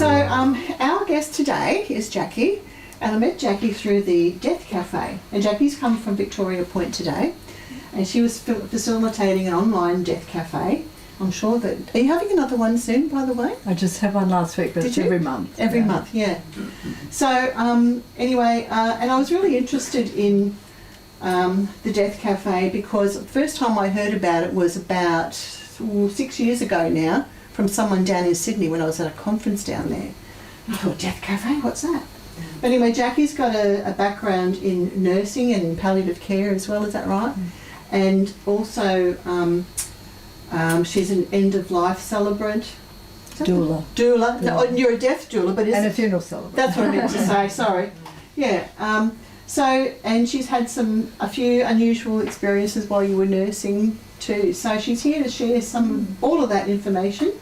So our guest today is Jacqui, and I met Jacqui through the Death Café. And Jacqui's come from Victoria Point today, and she was facilitating an online Death Café. I'm sure that... Are you having another one soon, by the way? I just had one last week, but it's every month. Every month, yeah. So anyway, and I was really interested in the Death Café because the first time I heard about it was about 6 years ago now, from someone down in Sydney when I was at a conference down there. I thought, Death Café, what's that? But anyway, Jacqui's got a background in nursing and palliative care as well, is that right? And also she's an End of Life Celebrant. Doula. Doula. No, you're a death doula, but and a funeral celebrant. That's what I meant to say, sorry. Yeah. So, and she's had a few unusual experiences while you were nursing too. So she's here to share all of that information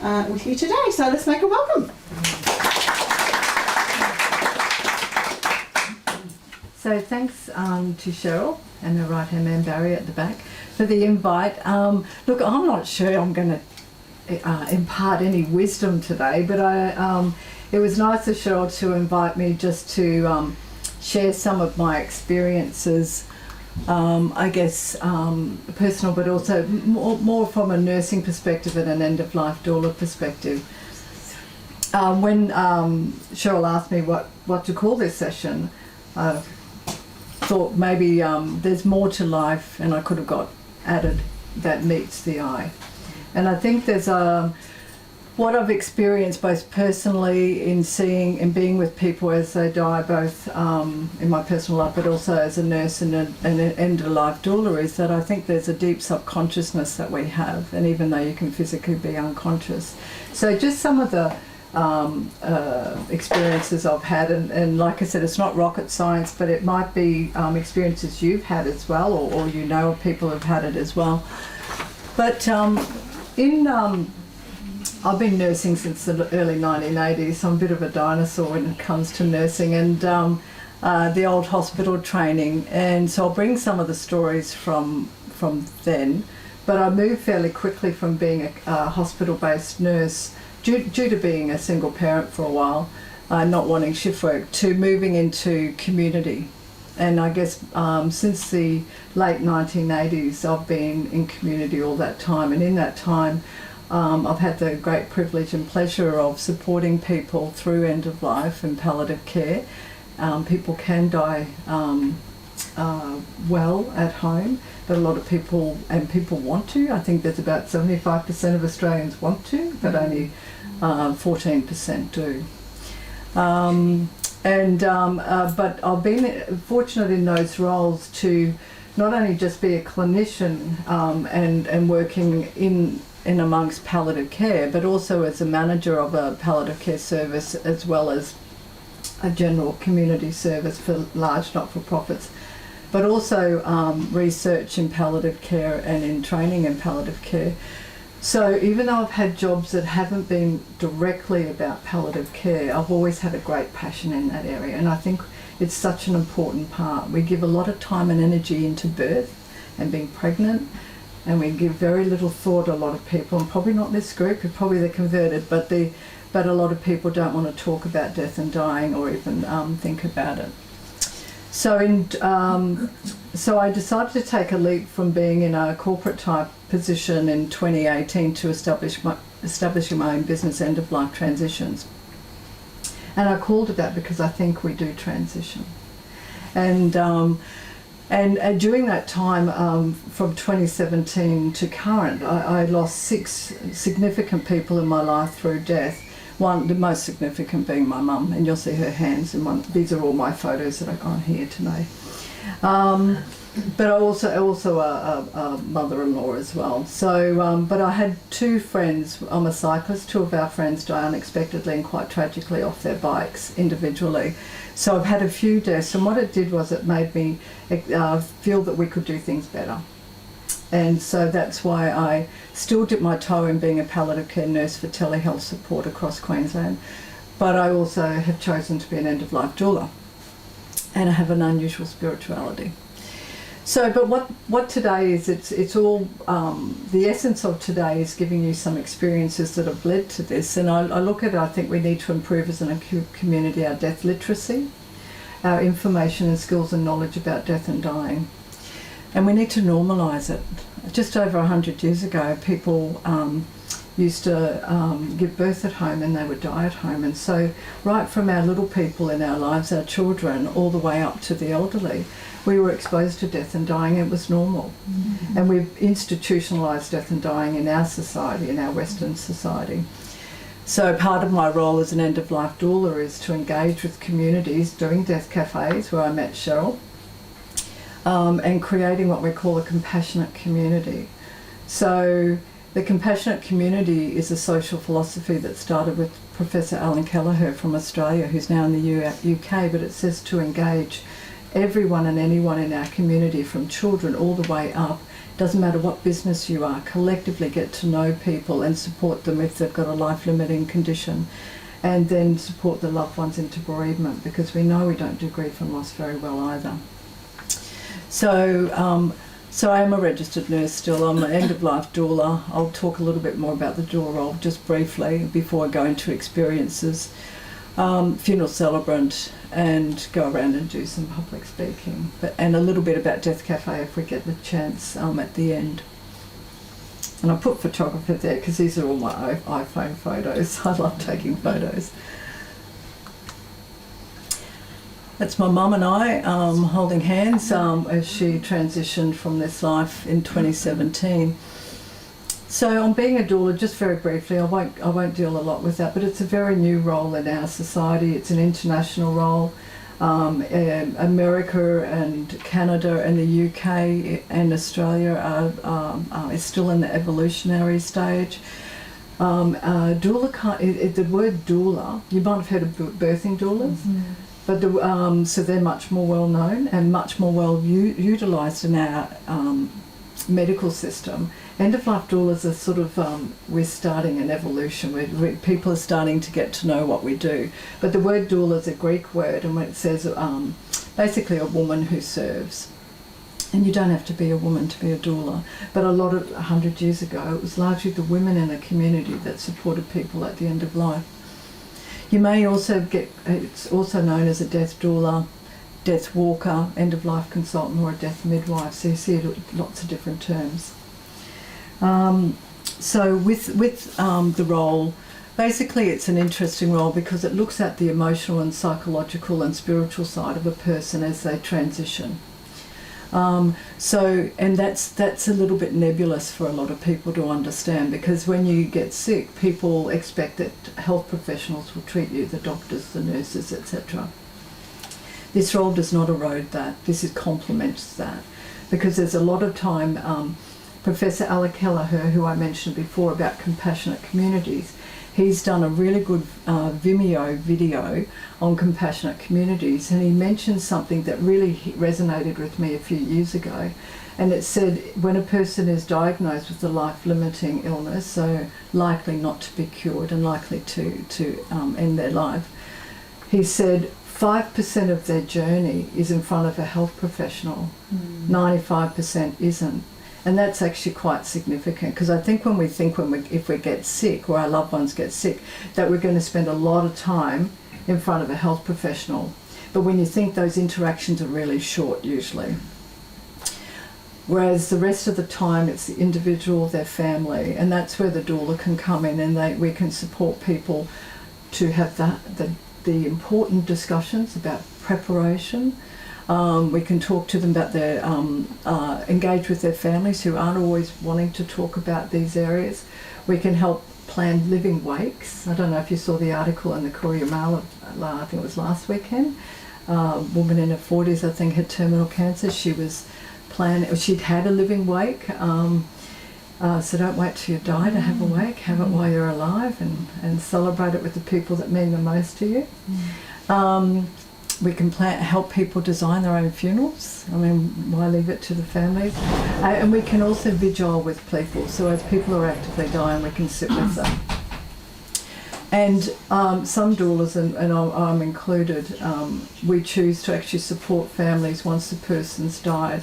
with you today. So let's make her welcome. So thanks to Cheryl and her right-hand man Barry at the back for the invite. Look, I'm not sure I'm going to impart any wisdom today, but it was nice of Cheryl to invite me just to share some of my experiences, I guess personal, but also more from a nursing perspective and an end-of-life doula perspective. When Cheryl asked me what to call this session, I thought maybe there's more to life, and I could have got added that meets the eye. And I think there's what I've experienced both personally in seeing and being with people as they die, both in my personal life but also as a nurse and an end-of-life doula, is that I think there's a deep subconsciousness that we have, and even though you can physically be unconscious. So just some of the experiences I've had, and like I said, it's not rocket science, but it might be experiences you've had as well, or you know of people who've had it as well. But I've been nursing since the early 1980s. I'm a bit of a dinosaur when it comes to nursing, and the old hospital training, and so I'll bring some of the stories from then. But I moved fairly quickly from being a hospital-based nurse due to being a single parent for a while, not wanting shift work, to moving into community. And I guess since the late 1980s, I've been in community all that time. And in that time, I've had the great privilege and pleasure of supporting people through end of life and palliative care. People can die well at home, but a lot of people want to. I think there's about 75% of Australians want to, but only 14% do. But I've been fortunate in those roles to not only just be a clinician and working in amongst palliative care, but also as a manager of a palliative care service, as well as a general community service for large not-for-profits, but also research in palliative care and in training in palliative care. So even though I've had jobs that haven't been directly about palliative care, I've always had a great passion in that area, and I think it's such an important part. We give a lot of time and energy into birth and being pregnant, and we give very little thought, a lot of people, and probably not this group, probably the converted, but a lot of people don't want to talk about death and dying or even think about it. So so I decided to take a leap from being in a corporate type position in 2018 to establishing my own business, End of Life Transitions. And I called it that because I think we do transition. And during that time, from 2017 to current, I lost 6 significant people in my life through death. One, the most significant being my mum, and you'll see her hands in one. These are all my photos that I've got here today. But I also a mother-in-law as well. So, but I had 2 friends. I'm a cyclist. 2 of our friends died unexpectedly and quite tragically off their bikes individually. So I've had a few deaths, and what it did was it made me feel that we could do things better. And so that's why I still dip my toe in being a palliative care nurse for telehealth support across Queensland. But I also have chosen to be an end-of-life doula, and I have an unusual spirituality. So, but what today is, it's all, the essence of today is giving you some experiences that have led to this. And I look at it, I think we need to improve as a community our death literacy, our information and skills and knowledge about death and dying. And we need to normalise it. Just over 100 years ago, people used to give birth at home and they would die at home. And so right from our little people in our lives, our children, all the way up to the elderly, we were exposed to death and dying. It was normal. Mm-hmm. And we've institutionalised death and dying in our society, in our Western society. So part of my role as an End of Life Doula is to engage with communities doing death cafes, where I met Cheryl, and creating what we call a compassionate community. So the compassionate community is a social philosophy that started with Professor Alan Kelleher from Australia, who's now in the UK, but it says to engage everyone and anyone in our community, from children all the way up. Doesn't matter what business you are, collectively get to know people and support them if they've got a life-limiting condition, and then support the loved ones into bereavement, because we know we don't do grief and loss very well either. So I am a registered nurse still. I'm an end-of-life doula. I'll talk a little bit more about the doula role just briefly before I go into experiences. Funeral celebrant, and go around and do some public speaking, and a little bit about Death Cafe if we get the chance at the end. And I put photographer there because these are all my iPhone photos. I love taking photos. That's my mum and I holding hands as she transitioned from this life in 2017. So on being a doula, just very briefly, I won't deal a lot with that, but it's a very new role in our society. It's an international role. America and Canada and the UK and Australia is still in the evolutionary stage. Doula, the word doula, you might have heard of birthing doulas, mm-hmm. But so they're much more well known and much more well utilised in our medical system. End-of-life doulas are sort of, we're starting an evolution. People are starting to get to know what we do. But the word doula is a Greek word, and it says basically a woman who serves. And you don't have to be a woman to be a doula. But 100 years ago, it was largely the women in the community that supported people at the end of life. You may also it's also known as a death doula, death walker, end-of-life consultant, or a death midwife. So you see lots of different terms. So with the role, basically it's an interesting role because it looks at the emotional and psychological and spiritual side of a person as they transition. And that's a little bit nebulous for a lot of people to understand, because when you get sick, people expect that health professionals will treat you, the doctors, the nurses, etc. This role does not erode that. This complements that, because there's a lot of time. Professor Alan Kelleher, who I mentioned before about compassionate communities, he's done a really good Vimeo video on compassionate communities, and he mentioned something that really resonated with me a few years ago. And it said when a person is diagnosed with a life-limiting illness, so likely not to be cured and likely to end their life, he said 5% of their journey is in front of a health professional, 95% isn't. And that's actually quite significant, because I think if we get sick, or our loved ones get sick, that we're going to spend a lot of time in front of a health professional. But when you think, those interactions are really short usually. Whereas the rest of the time it's the individual, their family, and that's where the doula can come in, and we can support people to have the important discussions about preparation. We can talk to them about their, engage with their families who aren't always wanting to talk about these areas. We can help plan living wakes. I don't know if you saw the article in the Courier Mail, I think it was last weekend. A woman in her 40s, I think, had terminal cancer. She'd had a living wake. So don't wait till you die to have a wake. Have it while you're alive, and celebrate it with the people that mean the most to you. We can help people design their own funerals. I mean, why leave it to the families? And we can also vigil with people. So as people are actively dying, we can sit with them. And some doulas, and I'm included, we choose to actually support families once the person's died,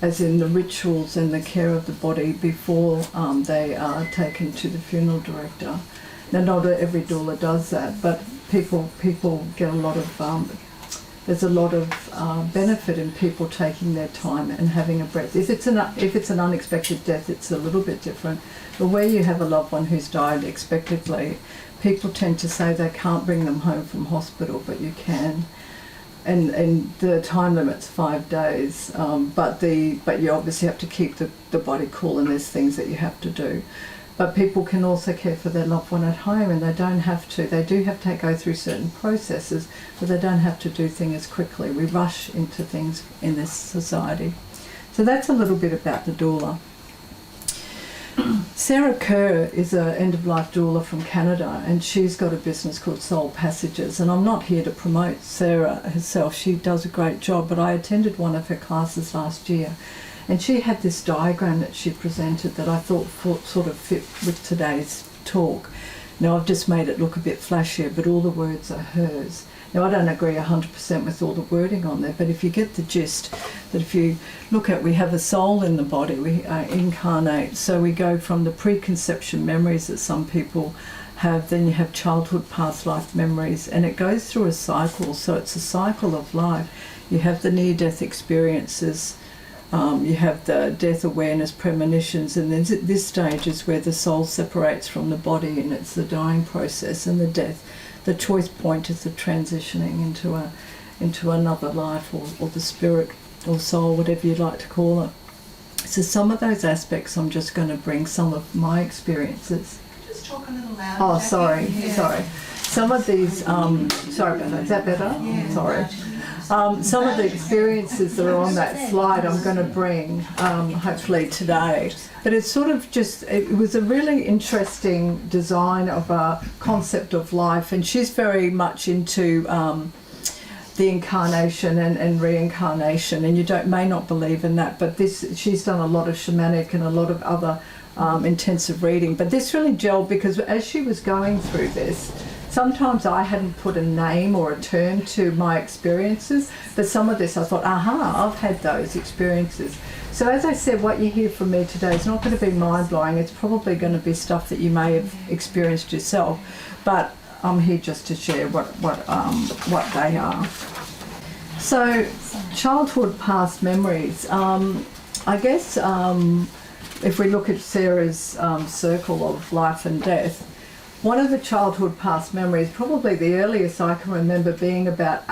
as in the rituals and the care of the body before they are taken to the funeral director. Now, not every doula does that, but people get a lot of, there's a lot of benefit in people taking their time and having a breath. If it's an unexpected death, it's a little bit different. But where you have a loved one who's died expectedly, people tend to say they can't bring them home from hospital, but you can. And the time limit's 5 days, but you obviously have to keep the body cool, and there's things that you have to do. But people can also care for their loved one at home, and they don't have to. They do have to go through certain processes, but they don't have to do things as quickly. We rush into things in this society. So that's a little bit about the doula. Sarah Kerr is an End of Life Doula from Canada, and she's got a business called Soul Passages. And I'm not here to promote Sarah herself. She does a great job, but I attended one of her classes last year. And she had this diagram that she presented that I thought sort of fit with today's talk. Now, I've just made it look a bit flashier, but all the words are hers. Now, I don't agree 100% with all the wording on there, but if you get the gist, that if you look at, we have a soul in the body, we incarnate. So we go from the preconception memories that some people have, then you have childhood past life memories, and it goes through a cycle. So it's a cycle of life. You have the near-death experiences, you have the death awareness, premonitions, and then this stage is where the soul separates from the body, and it's the dying process and the death. The choice point is the transitioning into another life, or the spirit or soul, whatever you'd like to call it. So some of those aspects, I'm just going to bring some of my experiences. Just talk a little louder. Oh, Jacqui. sorry, Yeah. sorry. Some of these, sorry about that. Is that better? Yeah. Sorry. Some of the experiences that are on that slide I'm going to bring hopefully today. But it's sort of just, it was a really interesting design of a concept of life, and she's very much into the incarnation and reincarnation, and you may not believe in that, but she's done a lot of shamanic and a lot of other intensive reading. But this really gelled because as she was going through this, sometimes I hadn't put a name or a term to my experiences, but some of this I thought, aha, I've had those experiences. So as I said, what you hear from me today is not going to be mind-blowing. It's probably going to be stuff that you may have experienced yourself, but I'm here just to share what they are. So childhood past memories. I guess if we look at Sarah's circle of life and death, one of the childhood past memories, probably the earliest I can remember being about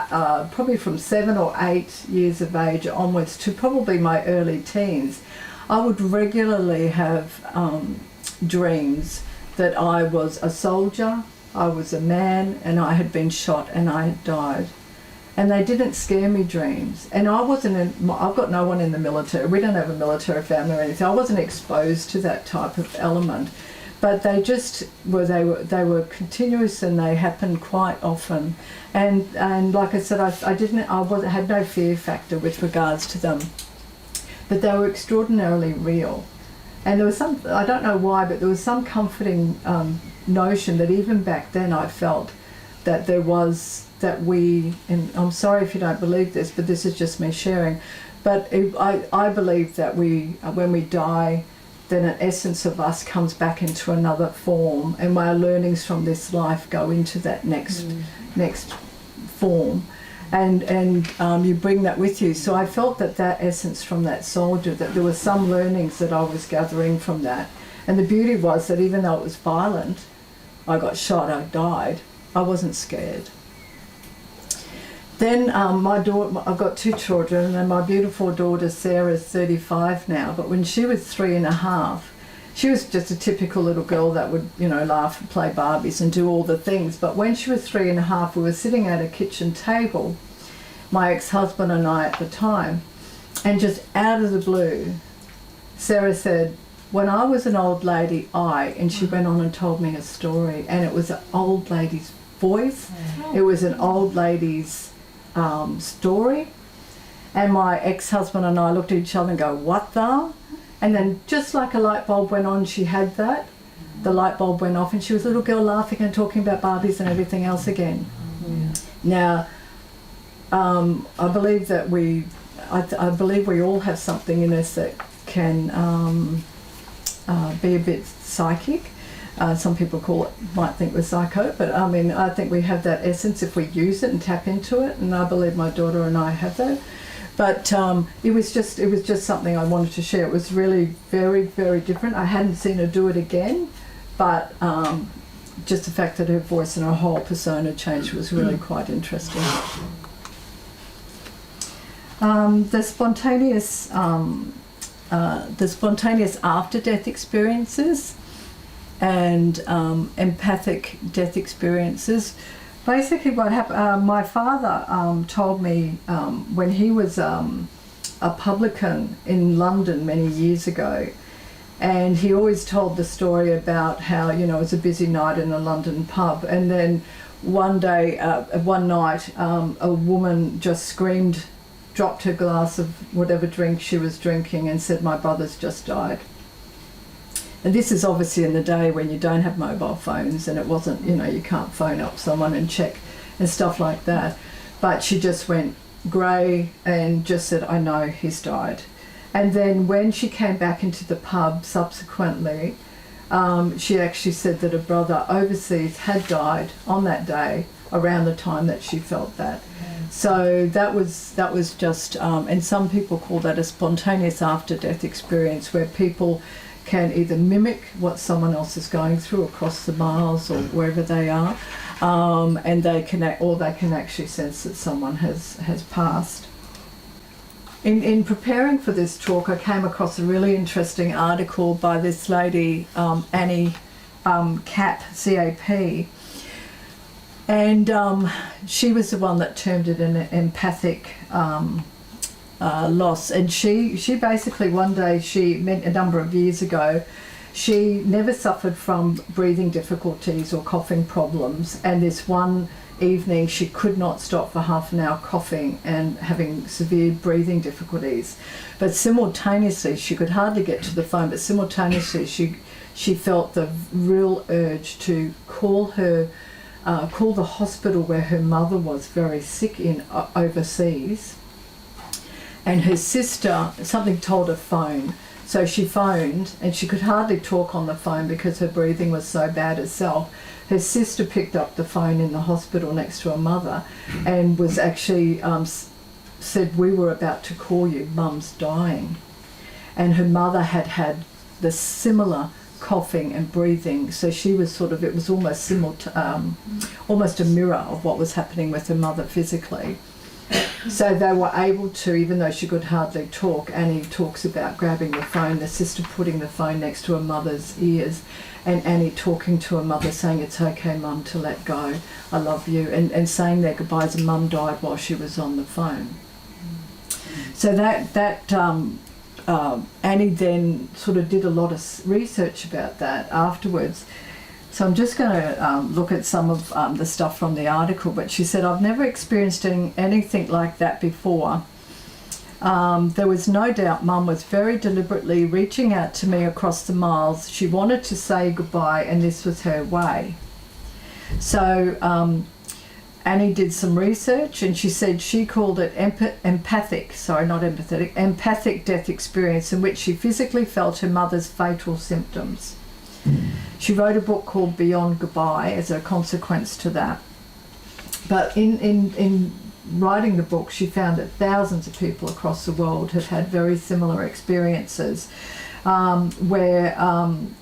probably from 7 or 8 years of age onwards to probably my early teens, I would regularly have dreams that I was a soldier, I was a man, and I had been shot and I had died. And they didn't scare me, dreams. And I wasn't I've got no one in the military. We don't have a military family or anything. I wasn't exposed to that type of element. But they just were, they were continuous, and they happened quite often. And like I said, I had no fear factor with regards to them. But they were extraordinarily real. And there was some, I don't know why, but there was some comforting notion that even back then I felt that there was, that we, and I'm sorry if you don't believe this, but this is just me sharing, but I believe that when we die, then an essence of us comes back into another form, and our learnings from this life go into that next form, and you bring that with you. So I felt that essence from that soldier, that there were some learnings that I was gathering from that. And the beauty was that even though it was violent, I got shot, I died, I wasn't scared. Then my daughter, I've got 2 children, and my beautiful daughter Sarah's 35 now, but when she was 3.5, she was just a typical little girl that would, laugh and play Barbies and do all the things. But when she was 3.5, we were sitting at a kitchen table, my ex-husband and I at the time, and just out of the blue, Sarah said, when I was an old lady, and she went on and told me a story, and it was an old lady's voice, it was an old lady's story, and my ex-husband and I looked at each other and go, what the? And then just like a light bulb went on, she had that, the light bulb went off, and she was a little girl laughing and talking about Barbies and everything else again. Now, I believe that I believe we all have something in us that can be a bit psychic. Some people might think we're psycho, but I mean, I think we have that essence if we use it and tap into it, and I believe my daughter and I have that. But it was just something I wanted to share. It was really very, very different. I hadn't seen her do it again, but just the fact that her voice and her whole persona changed was really quite interesting. The spontaneous after-death experiences and empathic death experiences. Basically what happened, my father told me when he was a publican in London many years ago, and he always told the story about how, it was a busy night in a London pub, and then one night a woman just screamed, dropped her glass of whatever drink she was drinking and said, "My brother's just died." And this is obviously in the day when you don't have mobile phones, and it wasn't, you can't phone up someone and check and stuff like that. But she just went grey and just said, "I know he's died." And then when she came back into the pub subsequently, she actually said that her brother overseas had died on that day around the time that she felt that. So that was just, and some people call that a spontaneous after-death experience, where people can either mimic what someone else is going through across the miles or wherever they are, and they can actually sense that someone has passed. In preparing for this talk, I came across a really interesting article by this lady, Annie Cap, C-A-P, and she was the one that termed it an empathic loss. And she basically, one day, she met a number of years ago, she never suffered from breathing difficulties or coughing problems, and this one evening she could not stop for half an hour coughing and having severe breathing difficulties. But simultaneously, she could hardly get to the phone, but simultaneously she felt the real urge to call the hospital where her mother was very sick in overseas. And her sister, something told her phone. So she phoned, and she could hardly talk on the phone because her breathing was so bad herself. Her sister picked up the phone in the hospital next to her mother and was actually said, "We were about to call you, Mum's dying." And her mother had the similar coughing and breathing, so she was it was almost almost a mirror of what was happening with her mother physically. So they were able to, even though she could hardly talk, Annie talks about grabbing the phone, the sister putting the phone next to her mother's ears, and Annie talking to her mother saying, "It's okay, Mum, to let go, I love you," and saying their goodbyes, and Mum died while she was on the phone. So that Annie then did a lot of research about that afterwards. So I'm just going to look at some of the stuff from the article, but she said, "I've never experienced anything like that before. There was no doubt Mum was very deliberately reaching out to me across the miles. She wanted to say goodbye, and this was her way." So Annie did some research, and she said she called it empathic death experience, in which she physically felt her mother's fatal symptoms. She wrote a book called Beyond Goodbye as a consequence to that. But in writing the book, she found that thousands of people across the world have had very similar experiences, where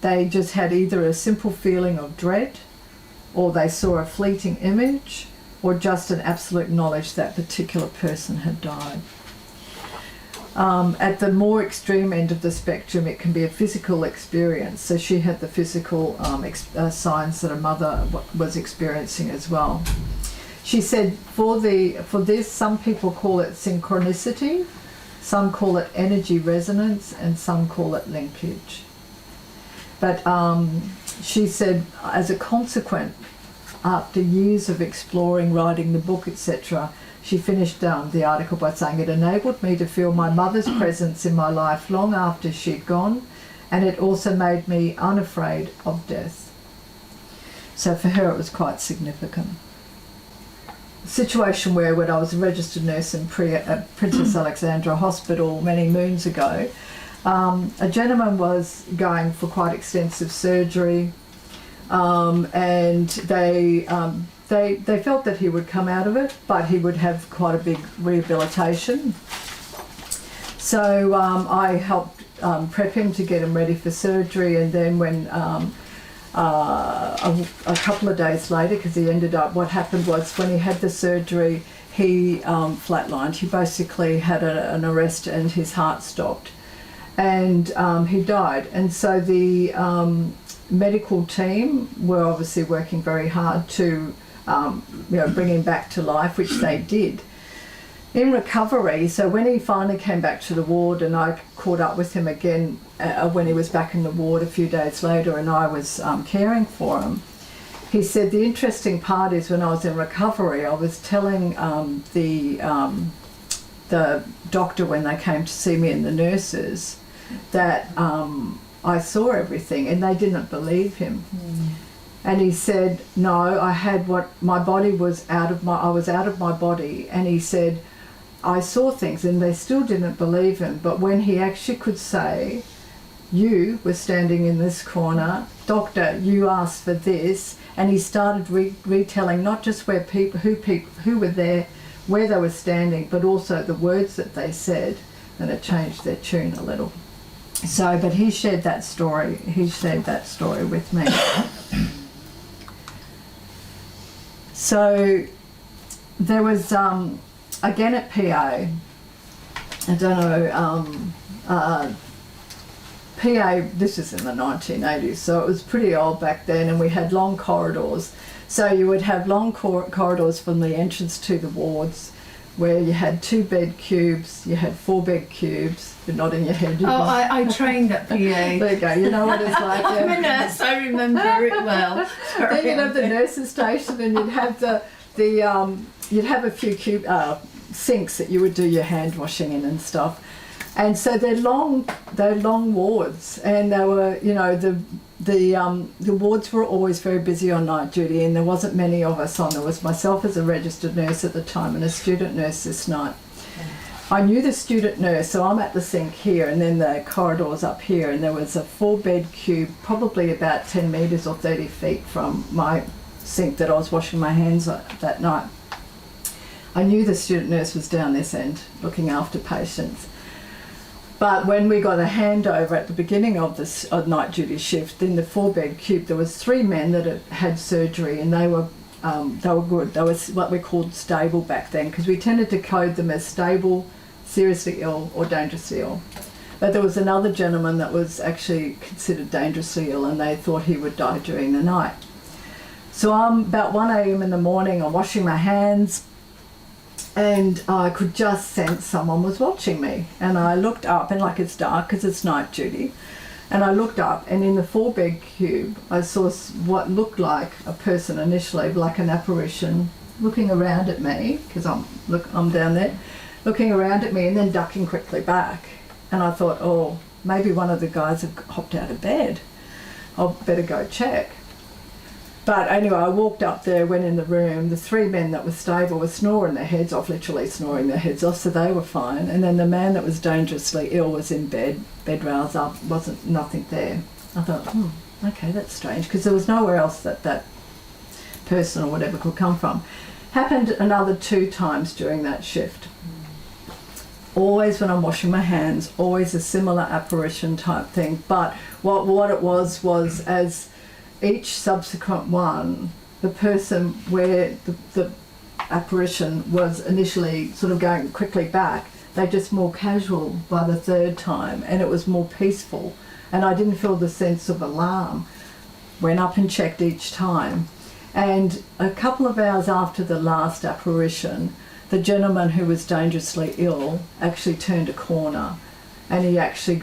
they just had either a simple feeling of dread, or they saw a fleeting image, or just an absolute knowledge that particular person had died. At the more extreme end of the spectrum, it can be a physical experience. So she had the physical signs that her mother was experiencing as well. She said for this, some people call it synchronicity, some call it energy resonance, and some call it linkage. But she said, as a consequence, after years of exploring, writing the book, etc., she finished the article by saying, "It enabled me to feel my mother's presence in my life long after she'd gone, and it also made me unafraid of death." So for her it was quite significant. situation where when I was a registered nurse in Princess Alexandra Hospital many moons ago, a gentleman was going for quite extensive surgery, and they felt that he would come out of it, but he would have quite a big rehabilitation. So I helped prep him to get him ready for surgery, and then when a couple of days later, because he ended up, what happened was when he had the surgery, he flatlined. He basically had an arrest and his heart stopped, and he died. And so the medical team were obviously working very hard to bring him back to life, which they did. In recovery, so when he finally came back to the ward, and I caught up with him again when he was back in the ward a few days later, and I was caring for him, he said the interesting part is when I was in recovery, I was telling the doctor when they came to see me and the nurses that I saw everything, and they didn't believe him. And he said, no, I had my body was I was out of my body, and he said, I saw things, and they still didn't believe him. But when he actually could say, you were standing in this corner, doctor, you asked for this, and he started retelling not just who were there, where they were standing, but also the words that they said, and it changed their tune a little. So, but he shared that story. He shared that story with me. So there was again at PA. I don't know. PA. This is in the 1980s, so it was pretty old back then, and we had long corridors. So you would have long corridors from the entrance to the wards, where you had 2 bed cubes, you had 4 bed cubes. You're nodding your head. I trained at PA. There you go. You know what it's like. I'm a nurse. I remember it well. Then you'd have the nurses' station, and you'd have you'd have a few sinks that you would do your hand washing in and stuff. And so they're long wards, and they were, the wards were always very busy on night duty, and there wasn't many of us on. There was myself as a registered nurse at the time and a student nurse this night. I knew the student nurse, so I'm at the sink here, and then the corridors up here, and there was a 4-bed cube, probably about 10 metres or 30 feet from my sink that I was washing my hands at that night. I knew the student nurse was down this end looking after patients. But when we got a handover at the beginning of this night duty shift, in the 4-bed cube, there was 3 men that had surgery, and they were good. They were what we called stable back then, because we tended to code them as stable, seriously ill, or dangerously ill. But there was another gentleman that was actually considered dangerously ill, and they thought he would die during the night. So I'm about 1 a.m. in the morning, I'm washing my hands, and I could just sense someone was watching me. And I looked up, and like it's dark because it's night duty, and I looked up, and in the 4-bed cube I saw what looked like a person initially, like an apparition, looking around at me, because I'm down there, looking around at me and then ducking quickly back. And I thought, oh, maybe one of the guys have hopped out of bed. I'll better go check. But anyway, I walked up there, went in the room. The 3 men that were stable were snoring their heads off, literally snoring their heads off, so they were fine. And then the man that was dangerously ill was in bed rails up, nothing there. I thought, okay, that's strange, because there was nowhere else that person or whatever could come from. Happened another 2 times during that shift. Always when I'm washing my hands, always a similar apparition type thing. But what it was as each subsequent one, the person where the apparition was initially sort of going quickly back, they just more casual by the 3rd time, and it was more peaceful, and I didn't feel the sense of alarm. Went up and checked each time, and a couple of hours after the last apparition, the gentleman who was dangerously ill actually turned a corner, and he actually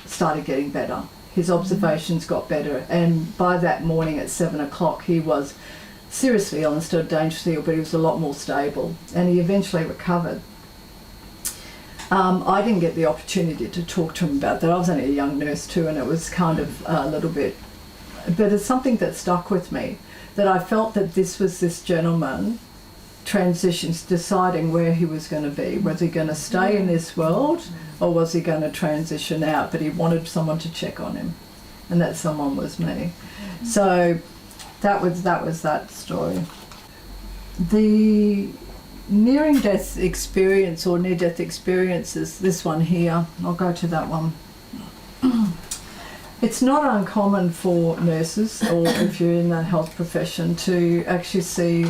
started getting better. His observations got better, and by that morning at 7 o'clock he was seriously ill instead of dangerously ill, but he was a lot more stable, and he eventually recovered. I didn't get the opportunity to talk to him about that. I was only a young nurse too, and it was kind of a little bit, but it's something that stuck with me, that I felt that this was this gentleman transitions, deciding where he was going to be. Was he going to stay in this world, or was he going to transition out? But he wanted someone to check on him, and that someone was me. So that was that story. The nearing death experience or near death experiences, this one here, I'll go to that one. It's not uncommon for nurses, or if you're in the health profession, to actually see,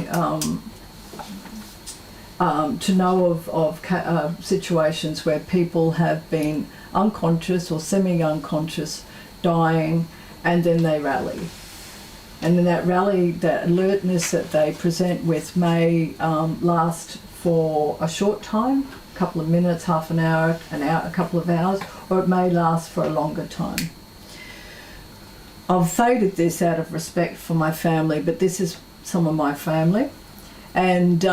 to know of situations where people have been unconscious or semi-unconscious, dying, and then they rally. And then that rally, that alertness that they present with may last for a short time, a couple of minutes, half an hour, a couple of hours, or it may last for a longer time. I've faded this out of respect for my family, but this is some of my family. And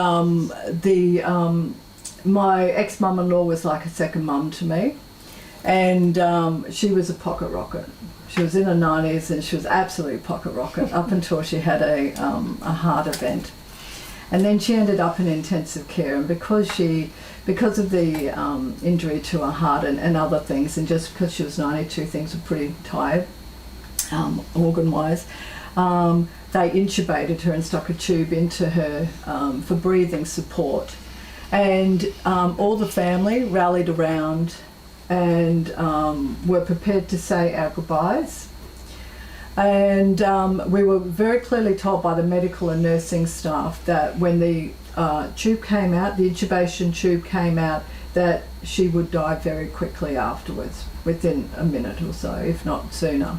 my ex-mum-in-law was like a second mum to me. And she was a pocket rocket. She was in her 90s and she was absolutely pocket rocket up until she had a heart event. And then she ended up in intensive care, and because of the injury to her heart and other things, and just because she was 92, things were pretty tired, organ-wise, they intubated her and stuck a tube into her for breathing support. And all the family rallied around and were prepared to say our goodbyes. And we were very clearly told by the medical and nursing staff that when the tube came out, the intubation tube came out, that she would die very quickly afterwards, within a minute or so, if not sooner.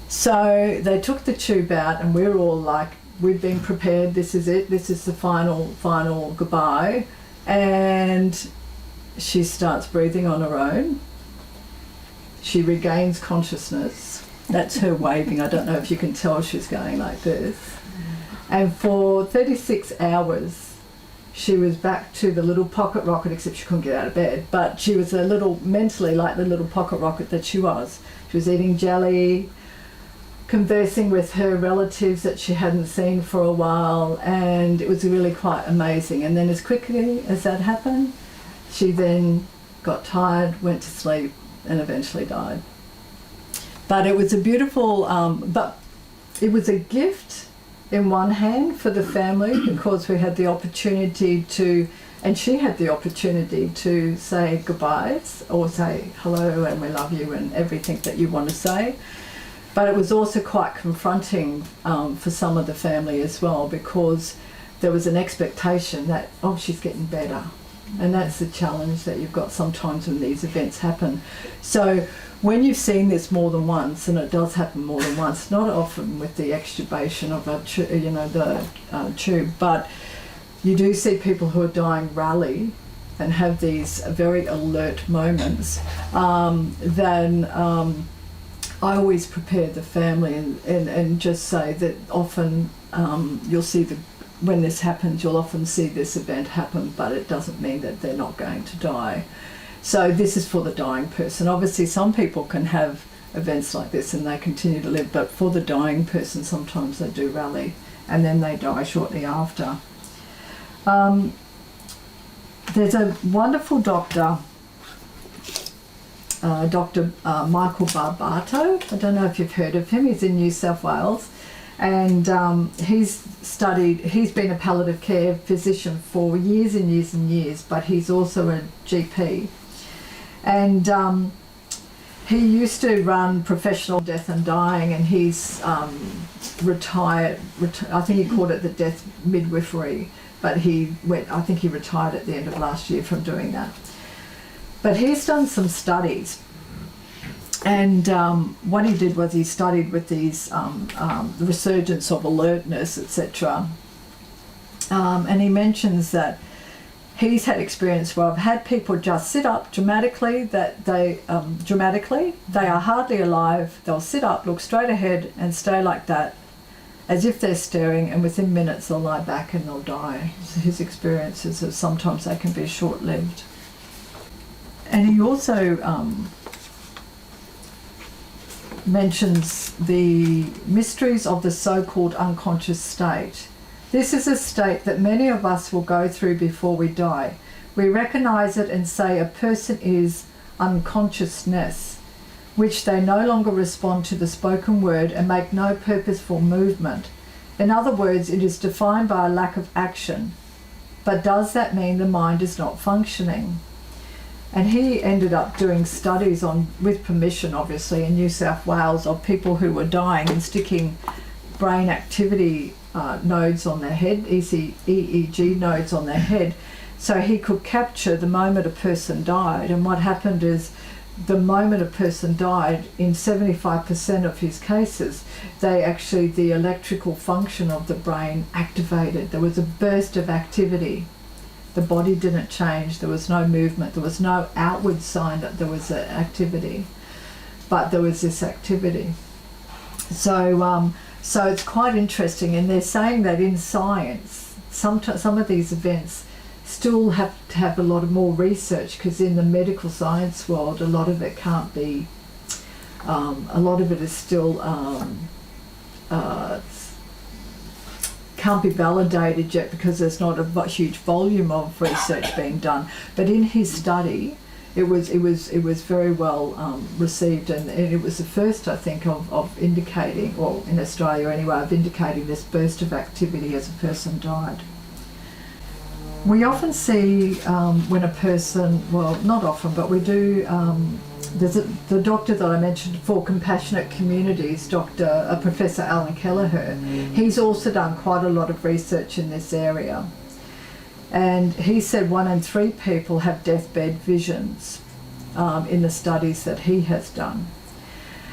So they took the tube out, and we were all like, we've been prepared, this is it, this is the final goodbye. And she starts breathing on her own. She regains consciousness. That's her waving. I don't know if you can tell, she's going like this. And for 36 hours, she was back to the little pocket rocket, except she couldn't get out of bed. But she was a little, mentally like the little pocket rocket that she was. She was eating jelly, conversing with her relatives that she hadn't seen for a while, and it was really quite amazing. And then as quickly as that happened, she then got tired, went to sleep, and eventually died. But it was a beautiful, but it was a gift in one hand for the family, because we had the opportunity to, and she had the opportunity to say goodbyes, or say hello and we love you and everything that you want to say. But it was also quite confronting for some of the family as well, because there was an expectation that, oh, she's getting better. And that's the challenge that you've got sometimes when these events happen. So when you've seen this more than once, and it does happen more than once, not often with the extubation of the tube, but you do see people who are dying rally and have these very alert moments, then I always prepare the family and just say that often you'll see when this happens, you'll often see this event happen, but it doesn't mean that they're not going to die. So this is for the dying person. Obviously some people can have events like this and they continue to live, but for the dying person sometimes they do rally and then they die shortly after. There's a wonderful doctor, Dr. Michael Barbato. I don't know if you've heard of him. He's in New South Wales, and he's been a palliative care physician for years and years and years, but he's also a GP. And he used to run professional death and dying, and he's retired. I think he called it the death midwifery, but I think he retired at the end of last year from doing that. But he's done some studies, and what he did was he studied with these the resurgence of alertness, etc. And he mentions that he's had experience where I've had people just sit up dramatically, that they are hardly alive, they'll sit up, look straight ahead and stay like that as if they're staring, and within minutes they'll lie back and they'll die. So his experiences are sometimes they can be short-lived. And he also mentions the mysteries of the so-called unconscious state, This is a state that many of us will go through before we die. We recognize it and say a person is unconsciousness, which they no longer respond to the spoken word and make no purposeful movement. In other words, it is defined by a lack of action. But does that mean the mind is not functioning? And he ended up doing studies on, with permission obviously, in New South Wales of people who were dying and sticking brain activity nodes on their head, EEG nodes on their head, so he could capture the moment a person died. And what happened is, the moment a person died, in 75% of his cases, the electrical function of the brain activated. There was a burst of activity. The body didn't change, there was no movement, there was no outward sign that there was an activity, but there was this activity. So it's quite interesting, and they're saying that in science, some of these events still have to have a lot of more research, because in the medical science world, a lot of it can't be, a lot of it is still can't be validated yet, because there's not a huge volume of research being done. But in his study, it was very well received, and it was the first, I think, of indicating, or in Australia anyway, of indicating this burst of activity as a person died. We often see when a person, well, not often, but we do, there's the doctor that I mentioned for Compassionate Communities, Professor Alan Kelleher. He's also done quite a lot of research in this area. And he said 1 in 3 people have deathbed visions in the studies that he has done.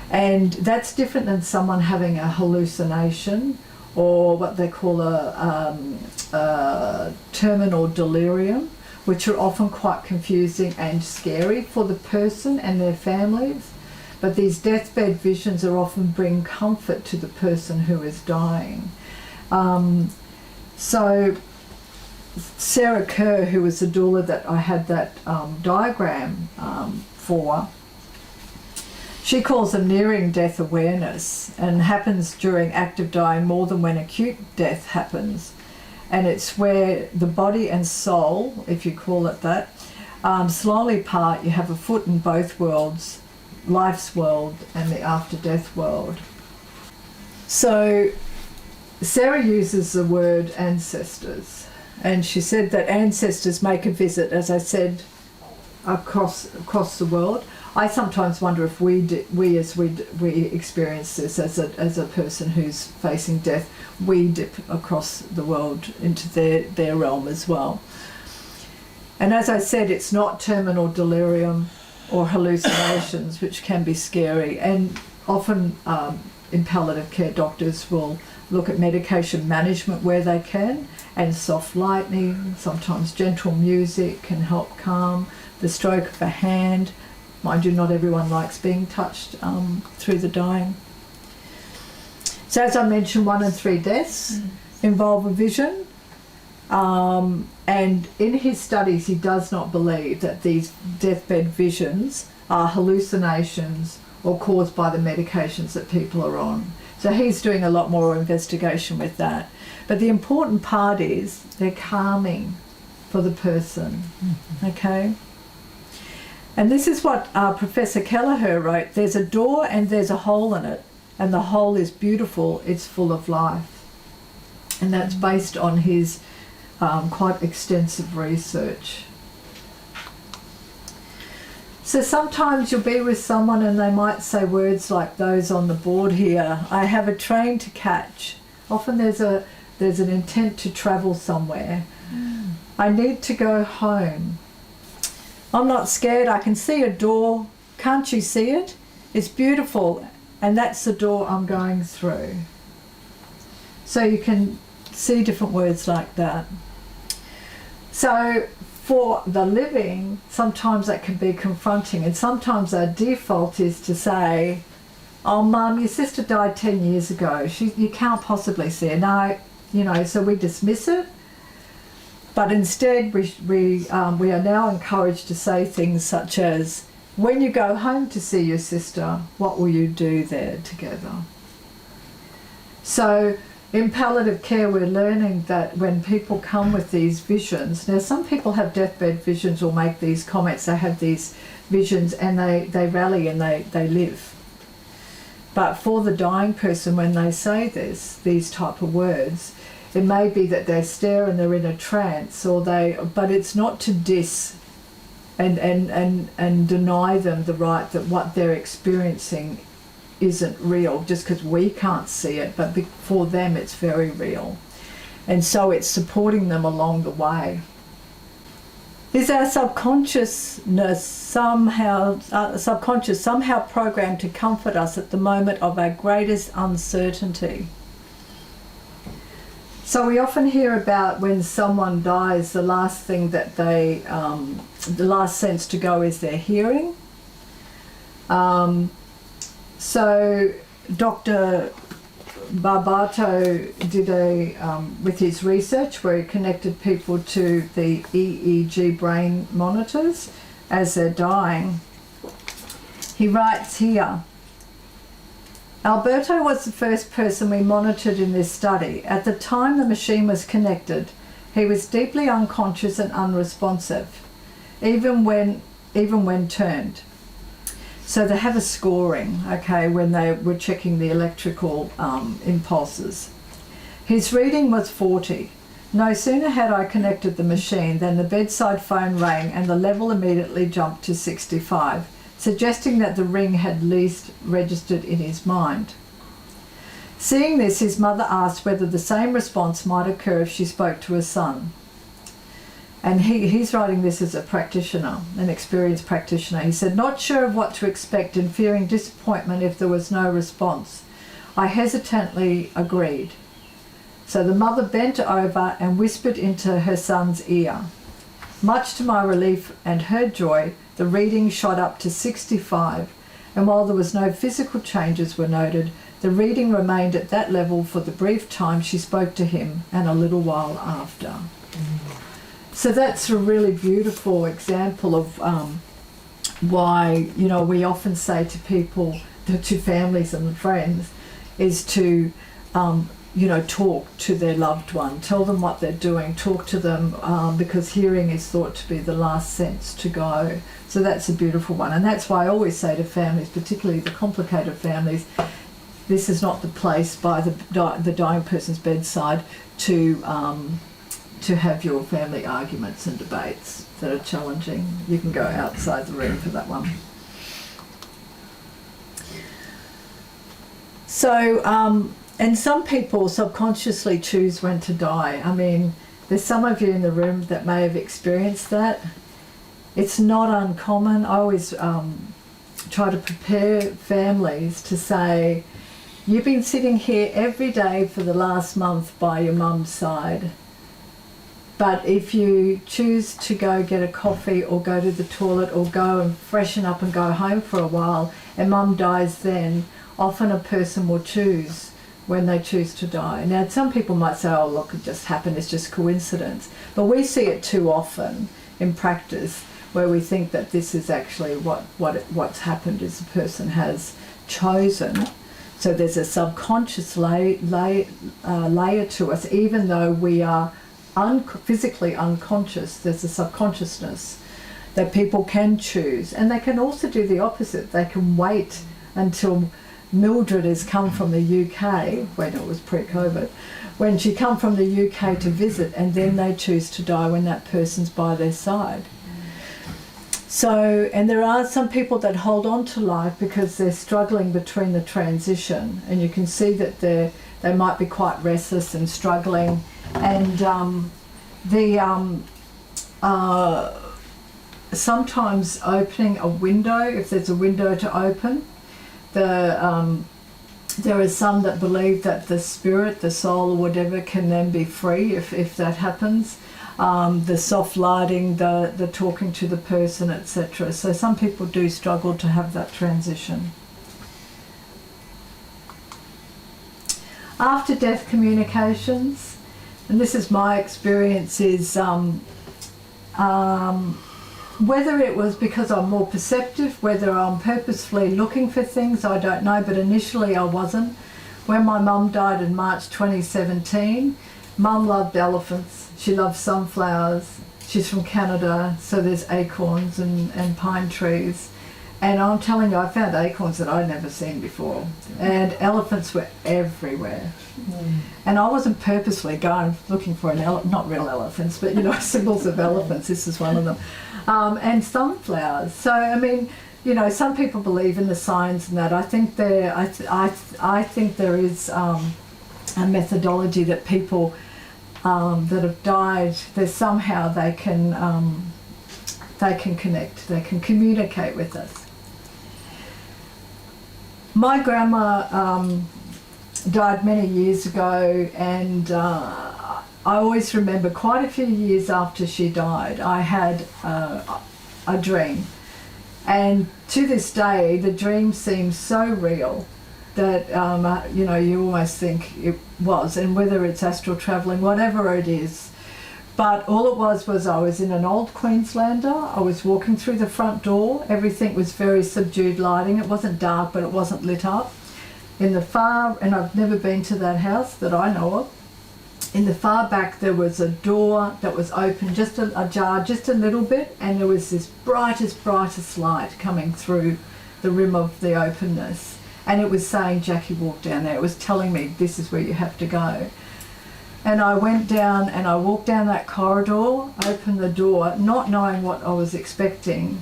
And that's different than someone having a hallucination, or what they call a terminal delirium, which are often quite confusing and scary for the person and their families. But these deathbed visions are often bring comfort to the person who is dying. So Sarah Kerr, who was the doula that I had that diagram for, she calls them nearing death awareness, and happens during active dying more than when acute death happens. And it's where the body and soul, if you call it that, slowly part. You have a foot in both worlds, life's world and the after-death world. So Sarah uses the word ancestors, and she said that ancestors make a visit, as I said, across the world. I sometimes wonder if we experience this as a person who's facing death, we dip across the world into their realm as well. And as I said, it's not terminal delirium or hallucinations, which can be scary. And often in palliative care, doctors will look at medication management where they can, and soft lighting, sometimes gentle music can help calm, the stroke of a hand. Mind you, not everyone likes being touched through the dying. So as I mentioned, 1 in 3 deaths involve a vision. And in his studies, he does not believe that these deathbed visions are hallucinations or caused by the medications that people are on. So he's doing a lot more investigation with that. But the important part is they're calming for the person, okay? And this is what Professor Kelleher wrote. There's a door and there's a hole in it, and the hole is beautiful, it's full of life. And that's based on his quite extensive research. So sometimes you'll be with someone and they might say words like those on the board here. I have a train to catch. Often there's an intent to travel somewhere. I need to go home. I'm not scared, I can see a door. Can't you see it? It's beautiful, and that's the door I'm going through. So you can see different words like that. So for the living, sometimes that can be confronting, and sometimes our default is to say, oh Mum, your sister died 10 years ago. You can't possibly see her. No, so we dismiss it. But instead, we are now encouraged to say things such as, when you go home to see your sister, what will you do there together? So in palliative care, we're learning that when people come with these visions, now some people have deathbed visions or make these comments, they have these visions and they rally and they live. But for the dying person, when they say these type of words, it may be that they stare and they're in a trance, but it's not to diss and deny them the right that what they're experiencing isn't real just because we can't see it, but for them it's very real. And so it's supporting them along the way. Is our subconscious somehow programmed to comfort us at the moment of our greatest uncertainty? So we often hear about when someone dies, the last thing that the last sense to go is their hearing. So Dr. Barbato did with his research where he connected people to the EEG brain monitors as they're dying. He writes here, Alberto was the first person we monitored in this study. At the time the machine was connected, he was deeply unconscious and unresponsive, even when turned. So they have a scoring, okay, when they were checking the electrical impulses. His reading was 40. No sooner had I connected the machine than the bedside phone rang and the level immediately jumped to 65, suggesting that the ring had least registered in his mind. Seeing this, his mother asked whether the same response might occur if she spoke to her son. And he's writing this as a practitioner, an experienced practitioner. He said, not sure of what to expect and fearing disappointment if there was no response. I hesitantly agreed. So the mother bent over and whispered into her son's ear. Much to my relief and her joy, the reading shot up to 65, and while there was no physical changes were noted, the reading remained at that level for the brief time she spoke to him and a little while after. So that's a really beautiful example of why, we often say to people, to families and friends, is to, talk to their loved one, tell them what they're doing, talk to them, because hearing is thought to be the last sense to go. So that's a beautiful one. And that's why I always say to families, particularly the complicated families, this is not the place by the dying person's bedside to have your family arguments and debates that are challenging. You can go outside the room for that one. So, and some people subconsciously choose when to die. I mean, there's some of you in the room that may have experienced that. It's not uncommon. I always try to prepare families to say, you've been sitting here every day for the last month by your mum's side. But if you choose to go get a coffee or go to the toilet or go and freshen up and go home for a while and mum dies then, often a person will choose when they choose to die. Now some people might say, oh look, it just happened, it's just coincidence. But we see it too often in practice where we think that this is actually what's happened is the person has chosen. So there's a subconscious layer to us, even though we are physically unconscious. There's a subconsciousness that people can choose, and they can also do the opposite. They can wait until Mildred has come from the UK, when it was pre-COVID, when she come from the UK to visit, and then they choose to die when that person's by their side. So, and there are some people that hold on to life because they're struggling between the transition, and you can see that they might be quite restless and struggling. And sometimes opening a window, if there's a window to open, there are some that believe that the spirit, the soul or whatever can then be free if that happens. The soft lighting, the talking to the person, etc. So some people do struggle to have that transition. After death communications, and this is my experience, is whether it was because I'm more perceptive, whether I'm purposefully looking for things, I don't know, but initially I wasn't. When my mum died in March 2017, Mum loved elephants. She loved sunflowers. She's from Canada, so there's acorns and pine trees. And I'm telling you, I found acorns that I'd never seen before. And elephants were everywhere. And I wasn't purposely going looking for not real elephants, but you know, symbols of elephants. This is one of them. And sunflowers. So I mean, you know, some people believe in the signs and that. I think I think there is a methodology that people that have died, there's somehow they can connect, they can communicate with us. My grandma died many years ago, and I always remember quite a few years after she died, I had a dream. And to this day, the dream seems so real that, you know, you almost think it was, and whether it's astral travelling, whatever it is. But all it was I was in an old Queenslander. I was walking through the front door. Everything was very subdued lighting. It wasn't dark, but it wasn't lit up. In the far, and I've never been to that house that I know of, in the far back there was a door that was open, just ajar, just a little bit, and there was this brightest light coming through the rim of the openness. And it was saying, Jacqui, walk down there. It was telling me, this is where you have to go. And I went down and I walked down that corridor, opened the door, not knowing what I was expecting.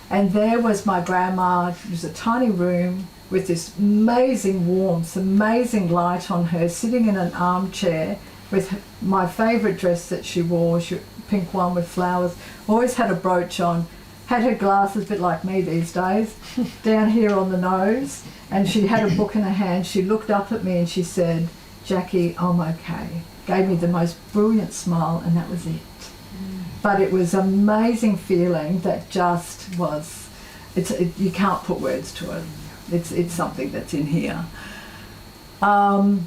And there was my grandma. It was a tiny room with this amazing warmth, amazing light on her, sitting in an armchair with my favourite dress that she wore, pink one with flowers, always had a brooch on, had her glasses, a bit like me these days, down here on the nose, and she had a book in her hand. She looked up at me and she said, Jacqui, I'm okay. Gave me the most brilliant smile, and that was it. But it was an amazing feeling that just was, you can't put words to it. It's something that's in here. And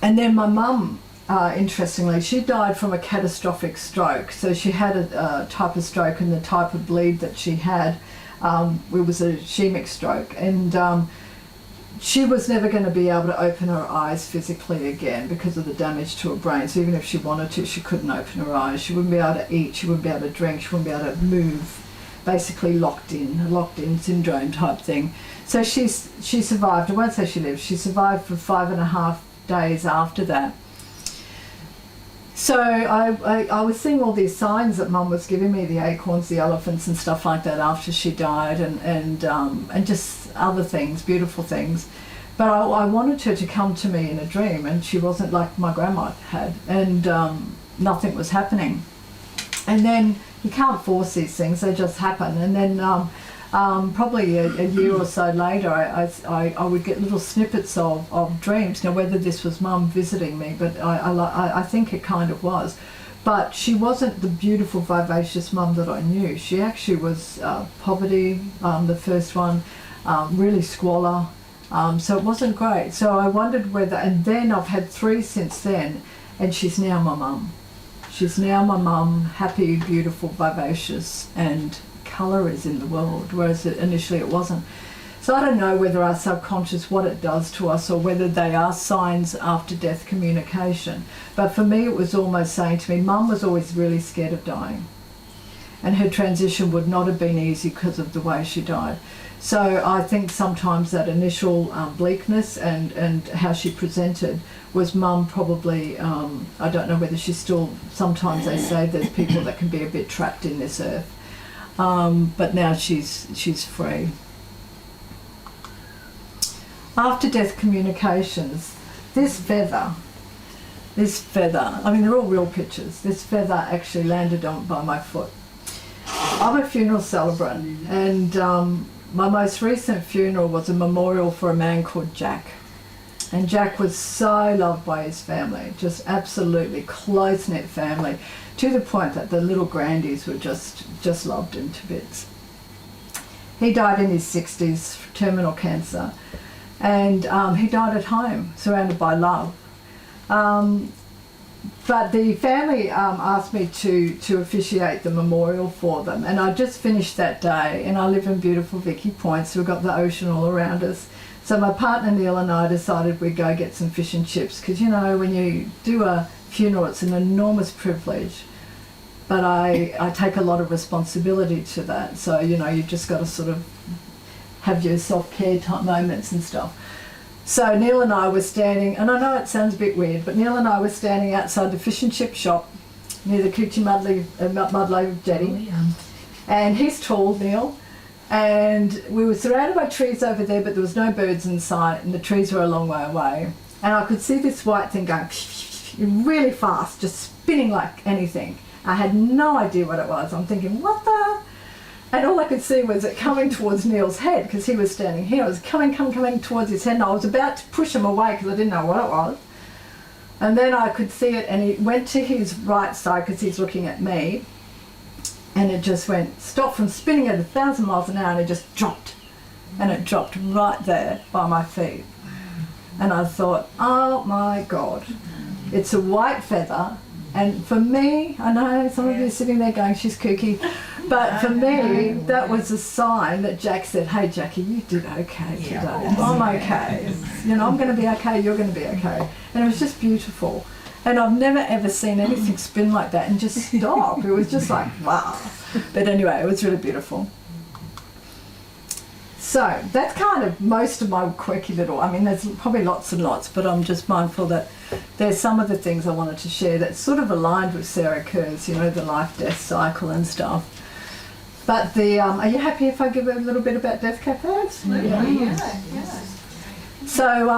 then my mum, interestingly, she died from a catastrophic stroke. So she had a type of stroke, and the type of bleed that she had, it was a ischemic stroke. And she was never going to be able to open her eyes physically again because of the damage to her brain. So even if she wanted to, she couldn't open her eyes. She wouldn't be able to eat, she wouldn't be able to drink, she wouldn't be able to move. Basically a locked-in syndrome type thing. So she survived. I won't say she lived. She survived for 5.5 days after that. So I was seeing all these signs that Mum was giving me, the acorns, the elephants and stuff like that after she died, and just other things, beautiful things. But I wanted her to come to me in a dream, and she wasn't like my grandma had, and nothing was happening. And then you can't force these things, they just happen. And then probably a year or so later, I would get little snippets of dreams. Now, whether this was Mum visiting me, but I think it kind of was. But she wasn't the beautiful, vivacious Mum that I knew. She actually was poverty, the first one, really squalor. So it wasn't great. So I wondered whether, and then I've had 3 since then, and she's now my mum. She's now my mum, happy, beautiful, vivacious, and colour is in the world, whereas initially it wasn't. So I don't know whether our subconscious, what it does to us, or whether they are signs after death communication. But for me, it was almost saying to me, Mum was always really scared of dying. And her transition would not have been easy because of the way she died. So I think sometimes that initial bleakness and how she presented was Mum probably, I don't know whether she's still, sometimes they say there's people that can be a bit trapped in this earth. But now she's free. After death communications, this feather, I mean they're all real pictures, this feather actually landed by my foot. I'm a funeral celebrant, and my most recent funeral was a memorial for a man called Jack. And Jack was so loved by his family, just absolutely close-knit family, to the point that the little grandies were just loved him to bits. He died in his 60s, terminal cancer, and he died at home, surrounded by love. But the family asked me to officiate the memorial for them, and I just finished that day, and I live in beautiful Vicky Point, so we've got the ocean all around us. So my partner Neil and I decided we'd go get some fish and chips, because you know when you do a funeral it's an enormous privilege, but I take a lot of responsibility to that. So you know you just got to sort of have your self-care type moments and stuff. So Neil and I were standing, and I know it sounds a bit weird, but Neil and I were standing outside the fish and chip shop near the Coochie Mudley jetty. Oh, yeah. And he's tall, Neil, and we were surrounded by trees over there, but there was no birds in sight, and the trees were a long way away. And I could see this white thing going really fast, just spinning like anything. I had no idea what it was. I'm thinking, what the? And all I could see was it coming towards Neil's head, because he was standing here. It was coming towards his head, and I was about to push him away because I didn't know what it was. And then I could see it, and he went to his right side because he's looking at me, and it just stopped from spinning at 1,000 miles an hour, and it just dropped. And it dropped right there by my feet. And I thought, oh my God, it's a white feather. And for me, I know some of you are sitting there going, she's kooky, but for me, that was a sign that Jack said, hey Jacqui, you did okay today. I'm okay. You know, I'm going to be okay, you're going to be okay. And it was just beautiful. And I've never ever seen anything spin like that and just stop. It was just like, wow. But anyway, it was really beautiful. So that's kind of most of my quirky little, I mean there's probably lots and lots, but I'm just mindful that there's some of the things I wanted to share that's sort of aligned with Sarah Kerr's, you know, the life-death cycle and stuff. But are you happy if I give a little bit about Death Café? Absolutely, yeah. So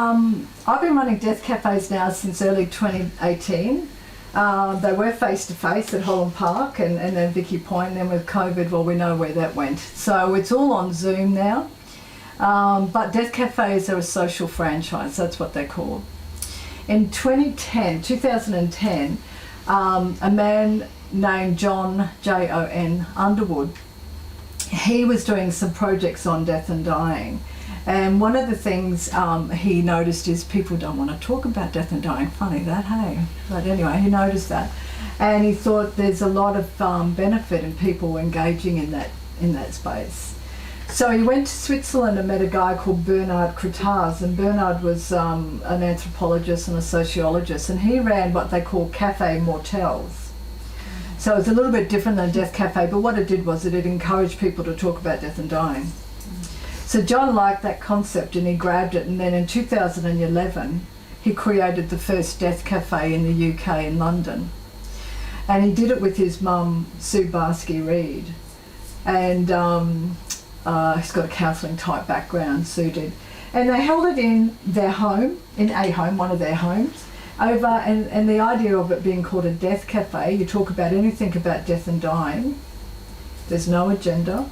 I've been running Death Cafés now since early 2018. They were face-to-face at Holland Park and then Vicky Point, and then with COVID, well, we know where that went. So it's all on Zoom now. But Death Cafés are a social franchise, that's what they're called. In 2010, a man named John, Jon Underwood, he was doing some projects on death and dying. And one of the things he noticed is people don't want to talk about death and dying. Funny that, hey? But anyway, he noticed that. And he thought there's a lot of benefit in people engaging in that space. So he went to Switzerland and met a guy called Bernard Crotaz, and Bernard was an anthropologist and a sociologist, and he ran what they call Café Mortels. So it's a little bit different than Death Café, but what it did was it encouraged people to talk about death and dying. So John liked that concept and he grabbed it, and then in 2011 he created the first Death Café in the UK in London. And he did it with his mum, Sue Barsky-Reed. And he's got a counselling type background, Sue did. And they held it in their home, one of their homes, and the idea of it being called a Death Café, you talk about anything about death and dying. There's no agenda.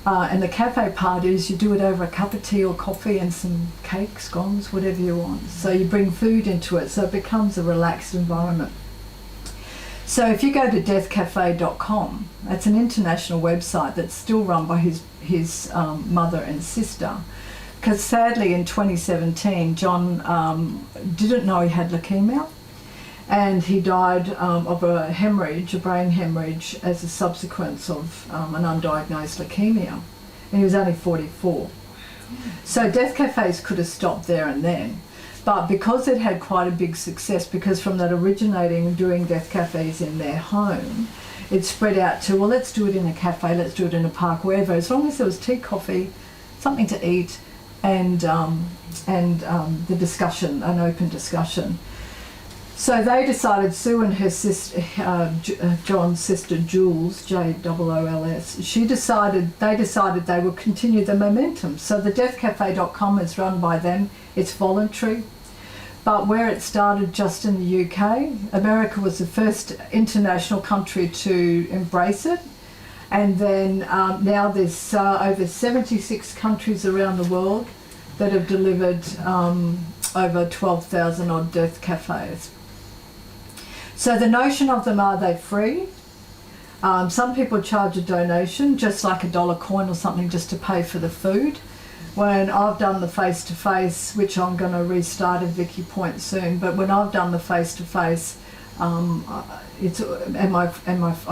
And the cafe part is you do it over a cup of tea or coffee and some cake, scones, whatever you want. So you bring food into it, so it becomes a relaxed environment. So if you go to death.Cafe.com, that's an international website that's still run by his mother and sister. Because sadly in 2017, John didn't know he had leukemia, and he died of a hemorrhage, a brain hemorrhage, as a subsequence of an undiagnosed leukemia. And he was only 44. So Death Cafés could have stopped there and then. But because it had quite a big success, because from that originating and doing Death Cafés in their home, it spread out to, well, let's do it in a cafe, let's do it in a park, wherever, as long as there was tea, coffee, something to eat, and the discussion, an open discussion. So they decided, Sue and her sister, John's sister Jules, Jolls, they decided they would continue the momentum. So the deathcafe.com is run by them, it's voluntary. But where it started just in the UK, America was the first international country to embrace it. And then now there's over 76 countries around the world that have delivered over 12,000 odd death cafes. So the notion of them, are they free? Some people charge a donation, just like $1 coin or something, just to pay for the food. When I've done the face-to-face, which I'm going to restart at Vicky Point soon, but when I've done the face-to-face, I've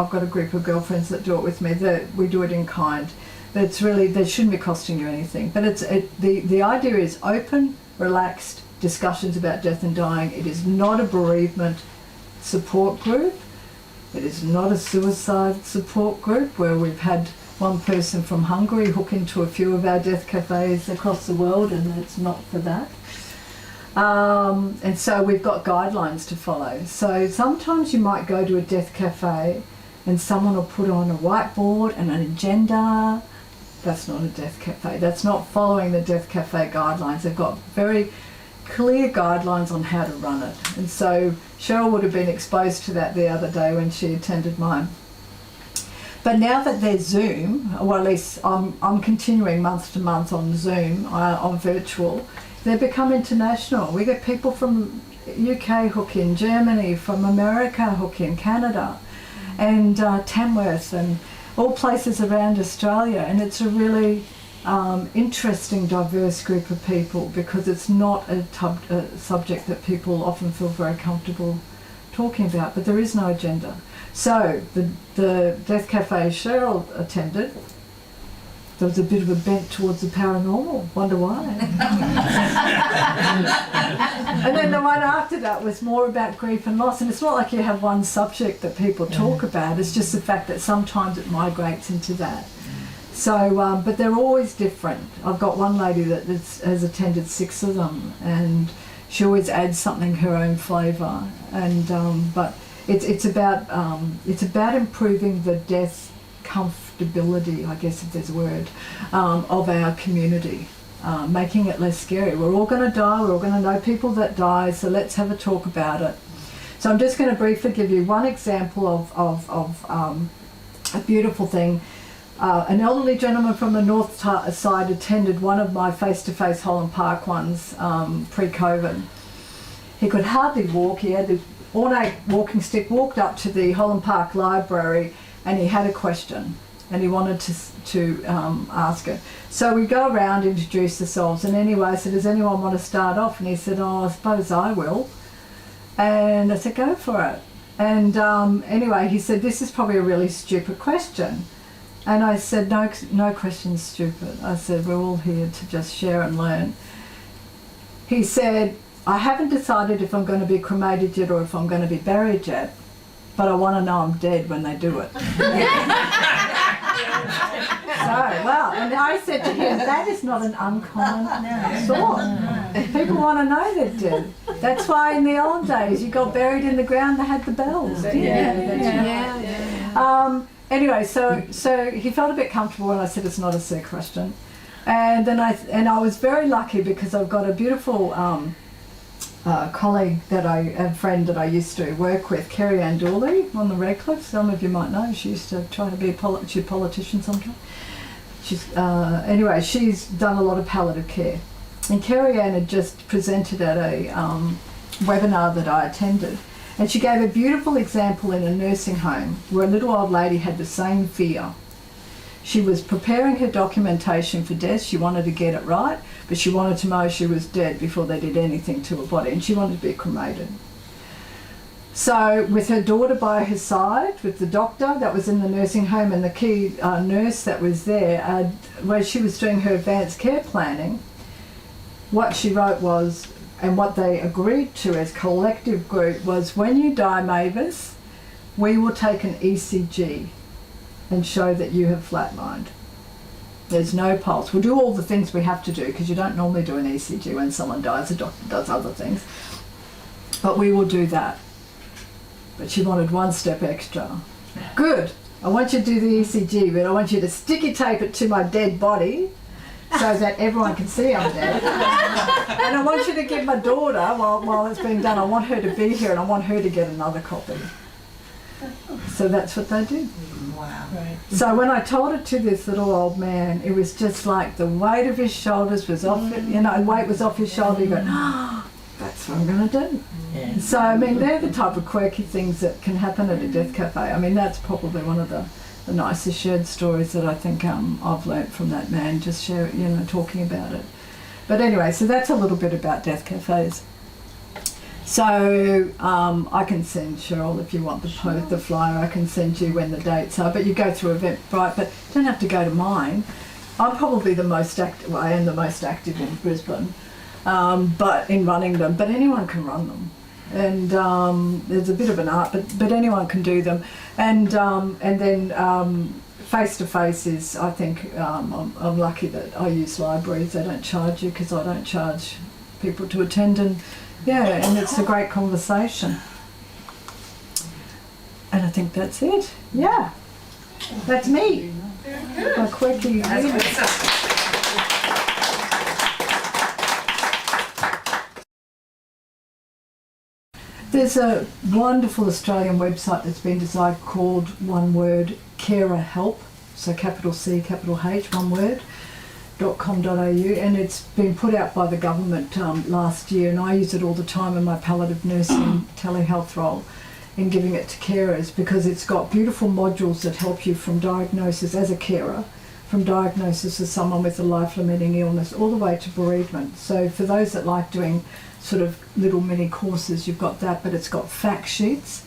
got a group of girlfriends that do it with me, that we do it in kind. But it's really, they shouldn't be costing you anything. But the idea is open, relaxed discussions about death and dying. It is not a bereavement support group. It is not a suicide support group where we've had one person from Hungary hook into a few of our death cafes across the world, and it's not for that. And so we've got guidelines to follow. So sometimes you might go to a death cafe and someone will put on a whiteboard and an agenda. That's not a death cafe. That's not following the death cafe guidelines. They've got very clear guidelines on how to run it. And so Cheryl would have been exposed to that the other day when she attended mine. But now that there's Zoom, or at least I'm continuing month to month on Zoom, on virtual, they've become international. We get people from UK hook in, Germany, from America hook in, Canada, and Tamworth, and all places around Australia. And it's a really interesting, diverse group of people, because it's not a subject that people often feel very comfortable talking about, but there is no agenda. So the Death Cafe Cheryl attended, there was a bit of a bent towards the paranormal. Wonder why? And then the one after that was more about grief and loss. And it's not like you have one subject that people talk about. It's just the fact that sometimes it migrates into that. So, but they're always different. I've got one lady that has attended 6 of them, and she always adds something, her own flavour. And but it's about improving the death comfortability, I guess if there's a word, of our community, making it less scary. We're all going to die. We're all going to know people that die. So let's have a talk about it. So I'm just going to briefly give you one example of a beautiful thing. An elderly gentleman from the north side attended one of my face-to-face Holland Park ones pre-COVID. He could hardly walk. He had the ornate walking stick, walked up to the Holland Park Library, and he had a question and he wanted to ask it. So we go around, introduce ourselves, and anyway I said, does anyone want to start off? And he said, oh, I suppose I will. And I said, go for it. And anyway, he said, this is probably a really stupid question. And I said, no question's stupid. I said, we're all here to just share and learn. He said, I haven't decided if I'm going to be cremated yet or if I'm going to be buried yet, but I want to know I'm dead when they do it. So, well, and I said to him, that is not an uncommon thought. People want to know they're dead. That's why in the old days you got buried in the ground, they had the bells. Anyway, so he felt a bit comfortable when I said it's not a silly question. And then I was very lucky because I've got a beautiful colleague a friend that I used to work with, Kerry Ann Dooley on the Redcliffe. Some of you might know. She used to try to be a politician sometimes. Anyway, she's done a lot of palliative care. And Kerry Ann had just presented at a webinar that I attended. And she gave a beautiful example in a nursing home where a little old lady had the same fear. She was preparing her documentation for death. She wanted to get it right, but she wanted to know she was dead before they did anything to her body, and she wanted to be cremated. So with her daughter by her side, with the doctor that was in the nursing home and the key nurse that was there, where she was doing her advanced care planning, what she wrote was, and what they agreed to as collective group was, when you die, Mavis, we will take an ECG and show that you have flatlined. There's no pulse. We'll do all the things we have to do, because you don't normally do an ECG when someone dies. The doctor does other things. But we will do that. But she wanted one step extra. Good. I want you to do the ECG, but I want you to sticky tape it to my dead body so that everyone can see I'm dead. And I want you to give my daughter, while it's being done, I want her to be here and I want her to get another copy. So that's what they did. Wow. Right. So when I told it to this little old man, it was just like the weight of his shoulders was off, weight was off his shoulder. He go, oh, that's what I'm going to do. Yeah. So, I mean, they're the type of quirky things that can happen at a death cafe. I mean, that's probably one of the nicest shared stories that I think I've learnt from that man, just talking about it. But anyway, so that's a little bit about death cafes. So I can send Cheryl, if you want the flyer, I can send you when the dates are, but you go through Eventbrite, but you don't have to go to mine. I'm probably the most active, well, I am the most active in Brisbane, but in running them, but anyone can run them. And there's a bit of an art, but anyone can do them. And then face-to-face is, I think, I'm lucky that I use libraries. They don't charge you because I don't charge people to attend, and and it's a great conversation. And I think that's it. Yeah, that's me. My quirky. There's a wonderful Australian website that's been designed called, one word, Carer Help, so capital C, capital H, one word, .com.au, and it's been put out by the government last year, and I use it all the time in my palliative nursing telehealth role in giving it to carers, because it's got beautiful modules that help you from diagnosis as a carer, from diagnosis of someone with a life-limiting illness all the way to bereavement. So for those that like doing sort of little mini courses, you've got that, but it's got fact sheets,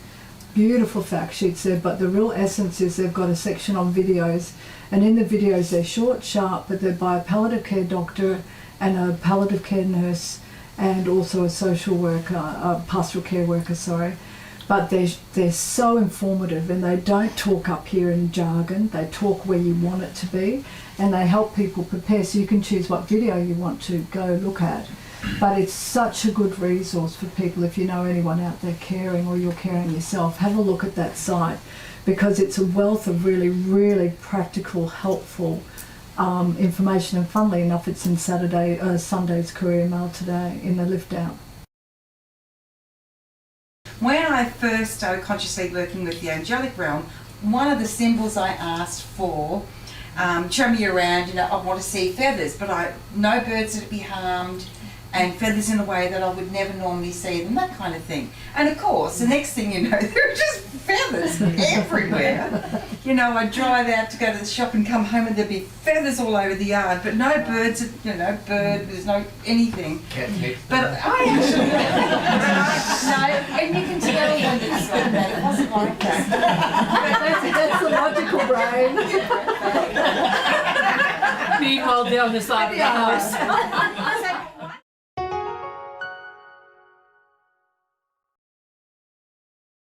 beautiful fact sheets there, but the real essence is they've got a section on videos, and in the videos they're short, sharp, but they're by a palliative care doctor and a palliative care nurse and also a social worker, a pastoral care worker, sorry. But they're so informative, and they don't talk up here in jargon, they talk where you want it to be, and they help people prepare, so you can choose what video you want to go look at. But it's such a good resource for people. If you know anyone out there caring, or you're caring yourself, have a look at that site, because it's a wealth of really, really practical, helpful information. And funnily enough, it's in Sunday's Courier Mail today in the lift out. When I first started consciously working with the angelic realm, one of the symbols I asked for, show me around, I want to see feathers, but no birds that would be harmed, and feathers in a way that I would never normally see them, that kind of thing. And of course, the next thing you know, there are just feathers everywhere. I'd drive out to go to the shop and come home and there'd be feathers all over the yard, but no birds, there's no anything. But I actually, no, and you can tell when it's like that, it wasn't like that. That's the logical brain. Meanwhile, down the side of the house.